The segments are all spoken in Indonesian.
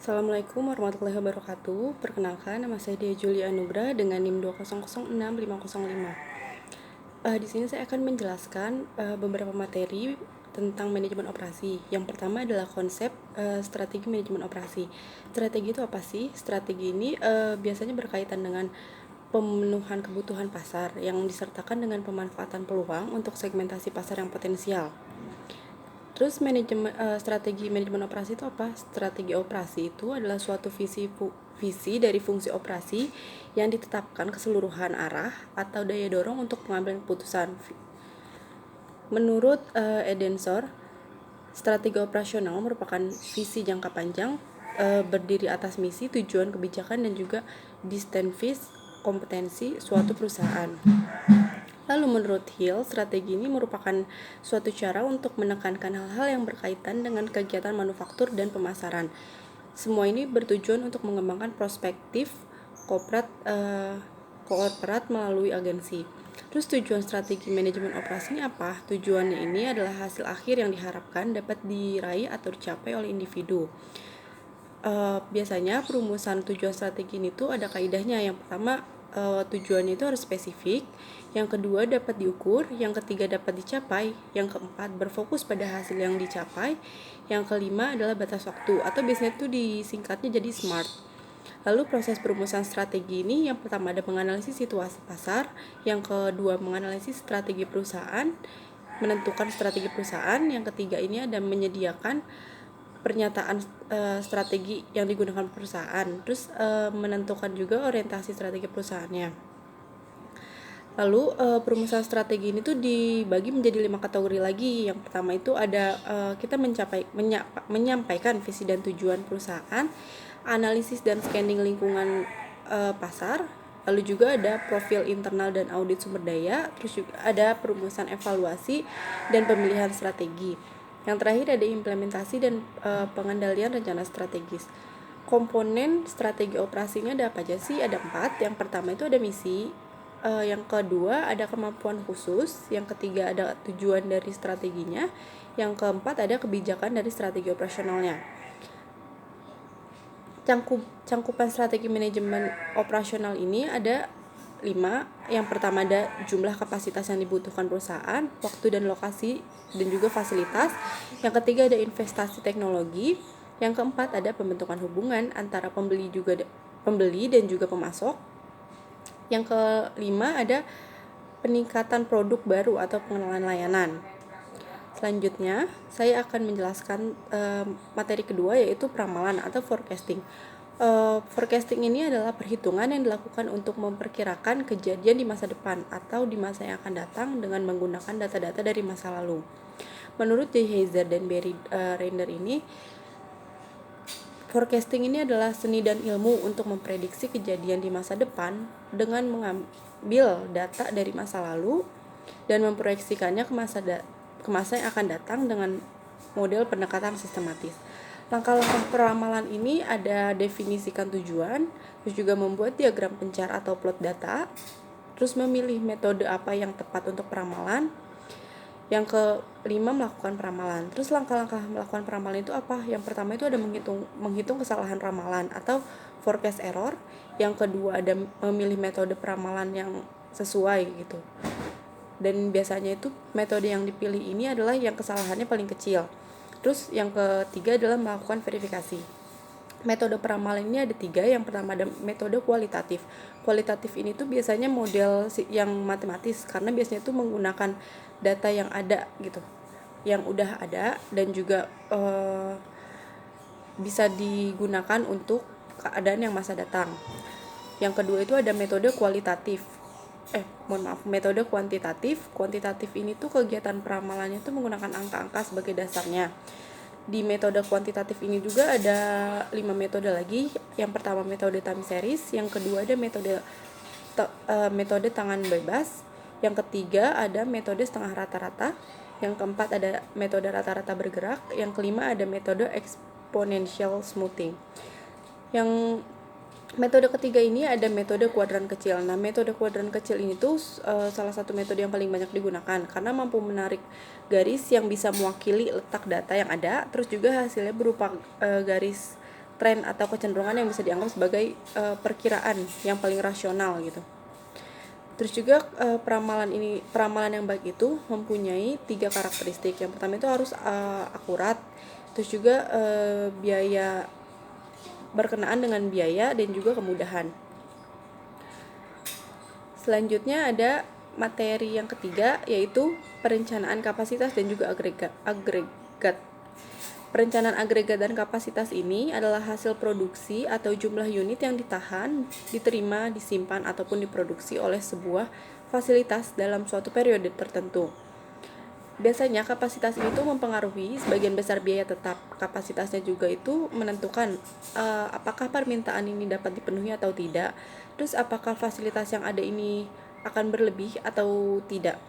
Assalamualaikum warahmatullahi wabarakatuh. Perkenalkan, nama saya Dia Julia Anugrah dengan NIM 2006505. Di sini saya akan menjelaskan beberapa materi tentang manajemen operasi. Yang pertama adalah konsep strategi manajemen operasi. Strategi itu apa sih? Strategi ini biasanya berkaitan dengan pemenuhan kebutuhan pasar yang disertakan dengan pemanfaatan peluang untuk segmentasi pasar yang potensial. Terus strategi manajemen operasi itu apa? Strategi operasi itu adalah suatu visi dari fungsi operasi yang ditetapkan keseluruhan arah atau daya dorong untuk pengambilan keputusan. Menurut Edensor, strategi operasional merupakan visi jangka panjang berdiri atas misi, tujuan kebijakan, dan juga distintif kompetensi suatu perusahaan. Lalu menurut Hill, strategi ini merupakan suatu cara untuk menekankan hal-hal yang berkaitan dengan kegiatan manufaktur dan pemasaran. Semua ini bertujuan untuk mengembangkan perspektif korporat melalui agensi. Terus tujuan strategi manajemen operasi ini apa? Tujuannya ini adalah hasil akhir yang diharapkan dapat diraih atau dicapai oleh individu. Biasanya perumusan tujuan strategi ini tuh ada kaidahnya. Yang pertama, tujuannya itu harus spesifik, yang kedua dapat diukur, yang ketiga dapat dicapai, yang keempat berfokus pada hasil yang dicapai, yang kelima adalah batas waktu atau biasanya itu disingkatnya jadi SMART. Lalu proses perumusan strategi ini yang pertama ada menganalisis situasi pasar, yang kedua menganalisis strategi perusahaan, menentukan strategi perusahaan, yang ketiga ini ada menyediakan pernyataan strategi yang digunakan perusahaan, terus menentukan juga orientasi strategi perusahaannya. Lalu perumusan strategi ini tuh dibagi menjadi 5 kategori lagi. Yang pertama itu ada kita menyampaikan visi dan tujuan perusahaan, analisis dan scanning lingkungan pasar, lalu juga ada profil internal dan audit sumber daya, terus juga ada perumusan evaluasi dan pemilihan strategi. Yang terakhir ada implementasi dan pengendalian rencana strategis. Komponen strategi operasinya ada apa aja sih? Ada 4. Yang pertama itu ada misi, yang kedua ada kemampuan khusus, yang ketiga ada tujuan dari strateginya, yang keempat ada kebijakan dari strategi operasionalnya. Cangkupan strategi manajemen operasional ini ada 5. Yang pertama ada jumlah kapasitas yang dibutuhkan perusahaan, waktu dan lokasi, dan juga fasilitas. Yang ketiga ada investasi teknologi. Yang keempat ada pembentukan hubungan antara pembeli dan juga pemasok. Yang kelima ada peningkatan produk baru atau pengenalan layanan. Selanjutnya, saya akan menjelaskan materi kedua, yaitu peramalan atau forecasting. Forecasting ini adalah perhitungan yang dilakukan untuk memperkirakan kejadian di masa depan atau di masa yang akan datang dengan menggunakan data-data dari masa lalu. Menurut J. Heiser dan Barry Reiner ini, forecasting ini adalah seni dan ilmu untuk memprediksi kejadian di masa depan dengan mengambil data dari masa lalu dan memproyeksikannya ke masa yang akan datang dengan model pendekatan sistematis. Langkah-langkah peramalan ini ada definisikan tujuan, terus juga membuat diagram pencar atau plot data, terus memilih metode apa yang tepat untuk peramalan. Yang kelima, melakukan peramalan. Terus langkah-langkah melakukan peramalan itu apa? Yang pertama itu ada menghitung kesalahan ramalan atau forecast error. Yang kedua ada memilih metode peramalan yang sesuai gitu. Dan biasanya itu metode yang dipilih ini adalah yang kesalahannya paling kecil. Terus yang ketiga adalah melakukan verifikasi. Metode peramalan ini ada 3. Yang pertama ada metode kualitatif. Kualitatif ini tuh biasanya model yang matematis, karena biasanya itu menggunakan data yang ada gitu, yang udah ada, dan juga bisa digunakan untuk keadaan yang masa datang. Yang kedua itu ada metode metode kuantitatif. Kuantitatif ini tuh kegiatan peramalannya tuh menggunakan angka-angka sebagai dasarnya. Di metode kuantitatif ini juga ada 5 metode lagi. Yang pertama metode time series, yang kedua ada metode tangan bebas, yang ketiga ada metode setengah rata-rata, yang keempat ada metode rata-rata bergerak, yang kelima ada metode exponential smoothing. Yang metode ketiga ini ada metode kuadran kecil. Nah, metode kuadran kecil ini tuh salah satu metode yang paling banyak digunakan karena mampu menarik garis yang bisa mewakili letak data yang ada, terus juga hasilnya berupa garis tren atau kecenderungan yang bisa dianggap sebagai perkiraan yang paling rasional gitu. Terus juga peramalan yang baik itu mempunyai 3 karakteristik. Yang pertama itu harus akurat, terus juga biaya berkenaan dengan biaya dan juga kemudahan. Selanjutnya ada materi yang ketiga, yaitu perencanaan kapasitas dan juga agregat. Perencanaan agregat dan kapasitas ini adalah hasil produksi atau jumlah unit yang ditahan, diterima, disimpan, ataupun diproduksi oleh sebuah fasilitas dalam suatu periode tertentu. Biasanya kapasitas ini tuh mempengaruhi sebagian besar biaya tetap. Kapasitasnya juga itu menentukan apakah permintaan ini dapat dipenuhi atau tidak. Terus apakah fasilitas yang ada ini akan berlebih atau tidak.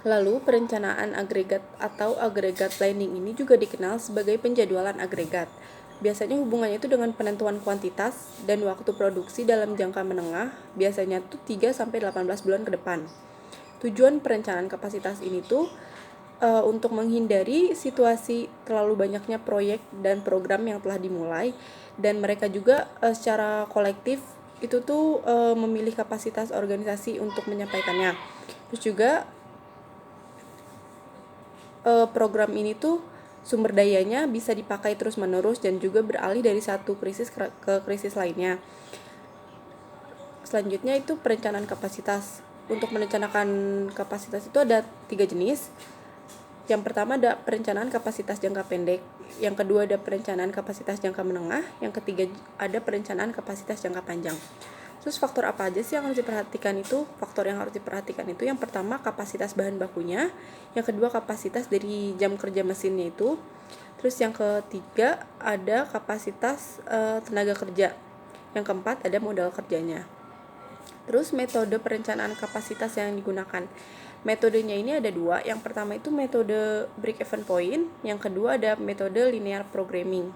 Lalu perencanaan agregat atau agregat planning ini juga dikenal sebagai penjadwalan agregat. Biasanya hubungannya itu dengan penentuan kuantitas dan waktu produksi dalam jangka menengah, biasanya tuh 3-18 bulan ke depan. Tujuan perencanaan kapasitas ini tuh untuk menghindari situasi terlalu banyaknya proyek dan program yang telah dimulai, dan mereka juga secara kolektif itu tuh memilih kapasitas organisasi untuk menyampaikannya. Terus juga program ini tuh sumber dayanya bisa dipakai terus-menerus dan juga beralih dari satu krisis ke krisis lainnya. Selanjutnya itu perencanaan kapasitas. Untuk merencanakan kapasitas itu ada 3 jenis. Yang pertama ada perencanaan kapasitas jangka pendek, yang kedua ada perencanaan kapasitas jangka menengah, yang ketiga ada perencanaan kapasitas jangka panjang. Terus faktor apa aja sih yang harus diperhatikan itu? Faktor yang harus diperhatikan itu yang pertama kapasitas bahan bakunya, yang kedua kapasitas dari jam kerja mesinnya itu, terus yang ketiga ada kapasitas tenaga kerja, yang keempat ada modal kerjanya. Terus metode perencanaan kapasitas yang digunakan. Metodenya ini ada 2. Yang pertama itu metode break-even point, yang kedua ada metode linear programming.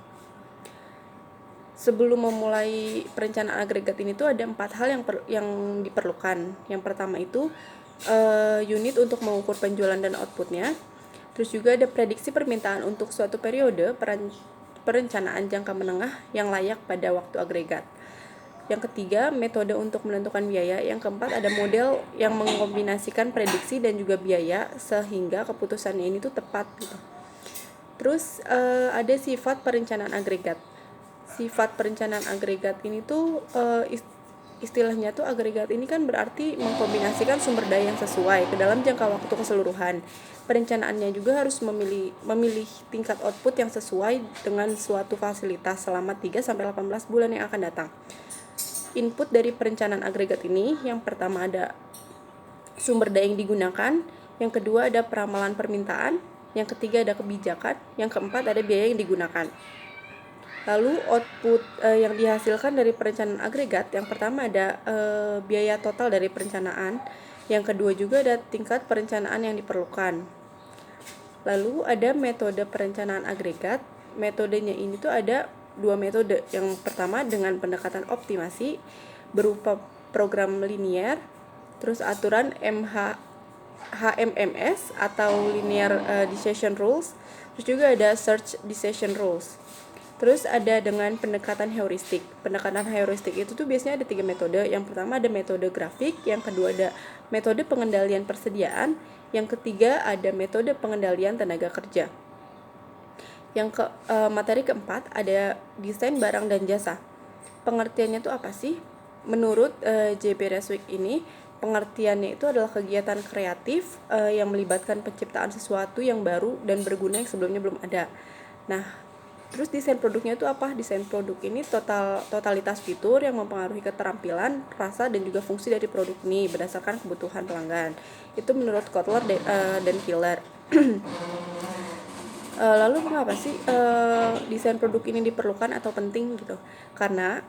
Sebelum memulai perencanaan agregat ini tuh ada 4 hal yang diperlukan. Yang pertama itu unit untuk mengukur penjualan dan outputnya. Terus juga ada prediksi permintaan untuk suatu periode perencanaan jangka menengah yang layak pada waktu agregat. Yang ketiga, metode untuk menentukan biaya. Yang keempat, ada model yang mengkombinasikan prediksi dan juga biaya sehingga keputusannya ini tuh tepat gitu. Terus ada sifat perencanaan agregat. Sifat perencanaan agregat ini tuh istilahnya tuh agregat ini kan berarti mengkombinasikan sumber daya yang sesuai ke dalam jangka waktu keseluruhan. Perencanaannya juga harus memilih tingkat output yang sesuai dengan suatu fasilitas selama 3-18 bulan yang akan datang. Input dari perencanaan agregat ini, yang pertama ada sumber daya yang digunakan, yang kedua ada peramalan permintaan, yang ketiga ada kebijakan, yang keempat ada biaya yang digunakan. Lalu output yang dihasilkan dari perencanaan agregat, yang pertama ada biaya total dari perencanaan, yang kedua juga ada tingkat perencanaan yang diperlukan. Lalu ada metode perencanaan agregat. Metodenya ini tuh ada 2 metode. Yang pertama dengan pendekatan optimasi berupa program linear, terus aturan HMMS atau linear decision rules, terus juga ada search decision rules. Terus ada dengan pendekatan heuristik. Pendekatan heuristik itu tuh biasanya ada 3 metode. Yang pertama ada metode grafik, yang kedua ada metode pengendalian persediaan, yang ketiga ada metode pengendalian tenaga kerja. Yang materi keempat ada desain barang dan jasa. Pengertiannya itu apa sih? Menurut J.B. Reswick ini, pengertiannya itu adalah kegiatan kreatif yang melibatkan penciptaan sesuatu yang baru dan berguna yang sebelumnya belum ada. Nah, terus desain produknya itu apa? Desain produk ini totalitas fitur yang mempengaruhi keterampilan, rasa, dan juga fungsi dari produk ini berdasarkan kebutuhan pelanggan. Itu menurut Kotler dan Killer. Lalu mengapa sih desain produk ini diperlukan atau penting gitu? Karena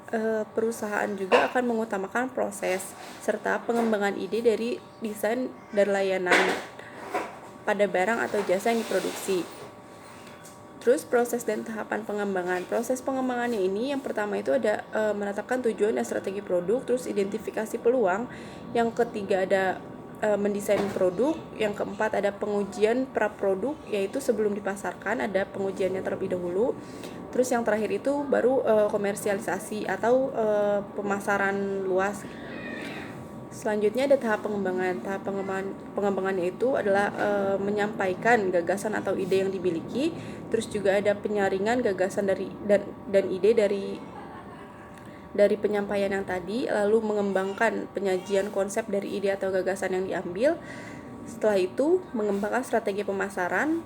perusahaan juga akan mengutamakan proses serta pengembangan ide dari desain dan layanan pada barang atau jasa yang diproduksi. Terus proses dan tahapan pengembangan. Proses pengembangannya ini yang pertama itu ada menetapkan tujuan dan strategi produk, terus identifikasi peluang. Yang ketiga ada mendesain produk. Yang keempat ada pengujian pra-produk, yaitu sebelum dipasarkan ada pengujiannya terlebih dahulu. Terus yang terakhir itu baru komersialisasi atau pemasaran luas. Selanjutnya ada tahap pengembangan. Pengembangannya itu adalah menyampaikan gagasan atau ide yang dimiliki. Terus juga ada penyaringan gagasan dan ide dari penyampaian yang tadi, lalu mengembangkan penyajian konsep dari ide atau gagasan yang diambil. Setelah itu mengembangkan strategi pemasaran.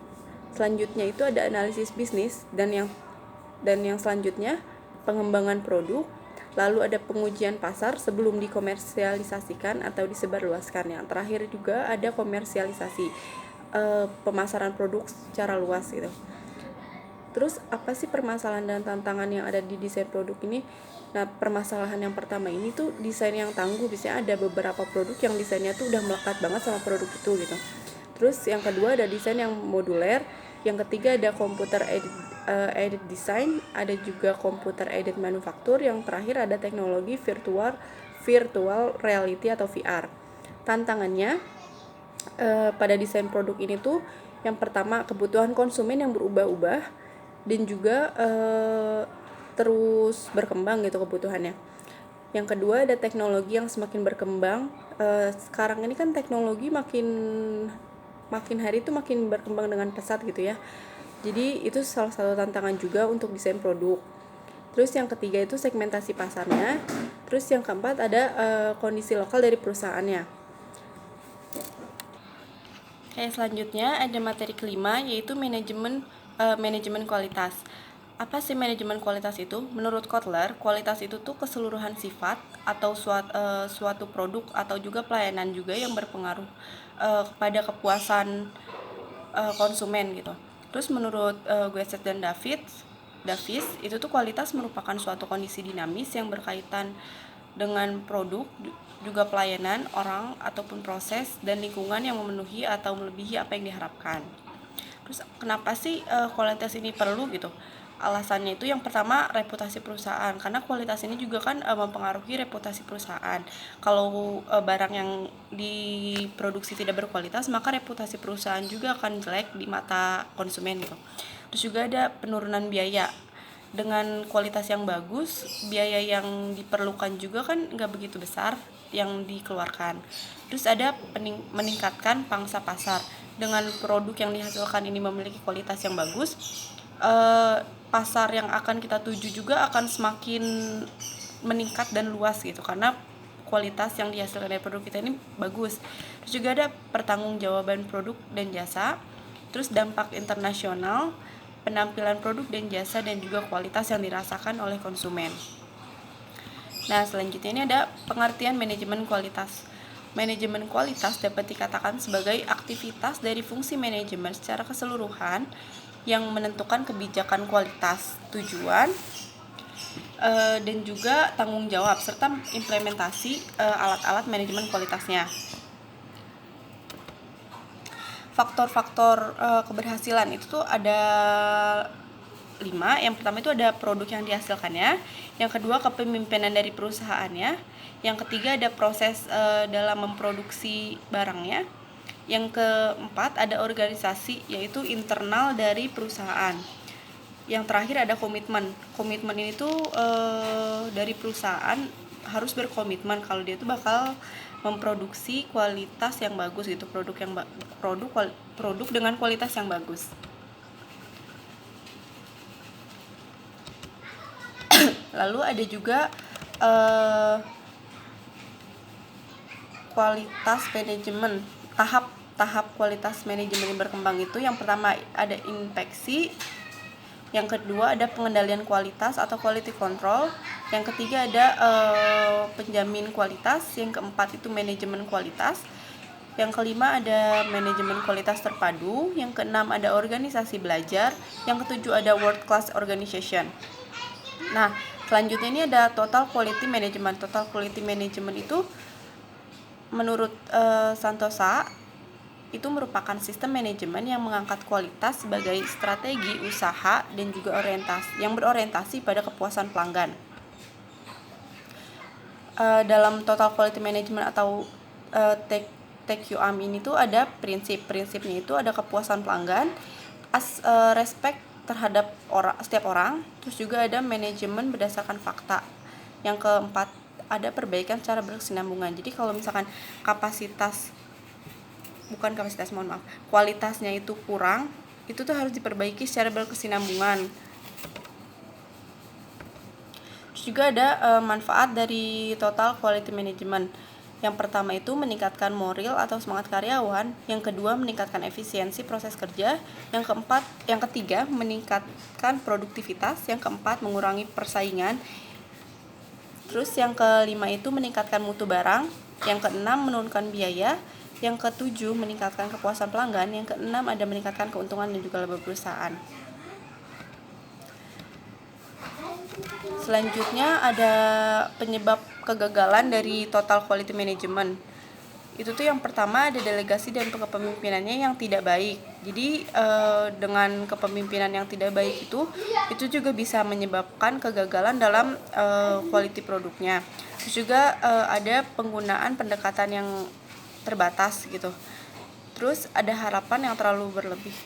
Selanjutnya itu ada analisis bisnis dan yang selanjutnya pengembangan produk. Lalu ada pengujian pasar sebelum dikomersialisasikan atau disebarluaskan. Yang terakhir juga ada komersialisasi, pemasaran produk secara luas gitu. Terus apa sih permasalahan dan tantangan yang ada di desain produk ini? Nah, permasalahan yang pertama ini tuh desain yang tangguh. Biasanya ada beberapa produk yang desainnya tuh udah melekat banget sama produk itu gitu. Terus yang kedua ada desain yang moduler. Yang ketiga ada computer aided design, ada juga computer aided manufacture. Yang terakhir ada teknologi virtual reality atau VR. Tantangannya pada desain produk ini tuh yang pertama kebutuhan konsumen yang berubah-ubah dan juga terus berkembang gitu kebutuhannya. Yang kedua ada teknologi yang semakin berkembang. Sekarang ini kan teknologi makin hari itu makin berkembang dengan pesat gitu ya. Jadi itu salah satu tantangan juga untuk desain produk. Terus yang ketiga itu segmentasi pasarnya. Terus yang keempat ada kondisi lokal dari perusahaannya. Selanjutnya ada materi kelima, yaitu manajemen kualitas. Apa sih manajemen kualitas itu? Menurut Kotler, kualitas itu tuh keseluruhan sifat atau suatu produk atau juga pelayanan juga yang berpengaruh kepada kepuasan konsumen gitu. Terus menurut Gueset dan Davis itu tuh kualitas merupakan suatu kondisi dinamis yang berkaitan dengan produk, juga pelayanan, orang ataupun proses dan lingkungan yang memenuhi atau melebihi apa yang diharapkan. Terus kenapa sih kualitas ini perlu gitu? Alasannya itu yang pertama reputasi perusahaan, karena kualitas ini juga kan mempengaruhi reputasi perusahaan. Kalau barang yang diproduksi tidak berkualitas, maka reputasi perusahaan juga akan jelek di mata konsumen gitu. Terus juga ada penurunan biaya. Dengan kualitas yang bagus, biaya yang diperlukan juga kan nggak begitu besar yang dikeluarkan. Terus ada meningkatkan pangsa pasar. Dengan produk yang dihasilkan ini memiliki kualitas yang bagus, pasar yang akan kita tuju juga akan semakin meningkat dan luas gitu, karena kualitas yang dihasilkan dari produk kita ini bagus. Terus juga ada pertanggungjawaban produk dan jasa. Terus dampak internasional, penampilan produk dan jasa, dan juga kualitas yang dirasakan oleh konsumen. Nah, selanjutnya ini ada pengertian manajemen kualitas. Manajemen kualitas dapat dikatakan sebagai aktivitas dari fungsi manajemen secara keseluruhan yang menentukan kebijakan kualitas, tujuan, dan juga tanggung jawab serta implementasi alat-alat manajemen kualitasnya. Faktor-faktor keberhasilan itu tuh ada 5. Yang pertama itu ada produk yang dihasilkannya, yang kedua kepemimpinan dari perusahaannya, yang ketiga ada proses dalam memproduksi barangnya, yang keempat ada organisasi yaitu internal dari perusahaan, yang terakhir ada komitmen. Komitmen ini tuh dari perusahaan harus berkomitmen kalau dia tuh bakal memproduksi kualitas yang bagus gitu, produk dengan kualitas yang bagus. Lalu ada juga kualitas manajemen, tahap kualitas manajemen yang berkembang itu yang pertama ada inspeksi, yang kedua ada pengendalian kualitas atau quality control, yang ketiga ada penjamin kualitas, yang keempat itu manajemen kualitas, yang kelima ada manajemen kualitas terpadu, yang keenam ada organisasi belajar, yang ketujuh ada world class organization. Nah, selanjutnya ini ada total quality management. Total quality management itu menurut Santosa itu merupakan sistem manajemen yang mengangkat kualitas sebagai strategi usaha dan juga berorientasi pada kepuasan pelanggan. Dalam total quality management atau TQAM ini tuh ada prinsipnya itu ada kepuasan pelanggan, respect terhadap setiap orang, terus juga ada manajemen berdasarkan fakta. Yang keempat, ada perbaikan secara berkesinambungan. Jadi kalau misalkan kualitasnya itu kurang, itu tuh harus diperbaiki secara berkesinambungan. Terus juga ada manfaat dari total quality management. Yang pertama itu meningkatkan moral atau semangat karyawan, yang kedua meningkatkan efisiensi proses kerja, yang ketiga meningkatkan produktivitas, yang keempat mengurangi persaingan. Terus yang kelima itu meningkatkan mutu barang, yang keenam menurunkan biaya, yang ketujuh meningkatkan kepuasan pelanggan, yang keenam ada meningkatkan keuntungan dan juga laba perusahaan. Selanjutnya ada penyebab kegagalan dari total quality management. Itu tuh yang pertama ada delegasi dan kepemimpinannya yang tidak baik. Jadi dengan kepemimpinan yang tidak baik itu juga bisa menyebabkan kegagalan dalam quality produknya. Terus juga ada penggunaan pendekatan yang terbatas gitu. Terus ada harapan yang terlalu berlebih.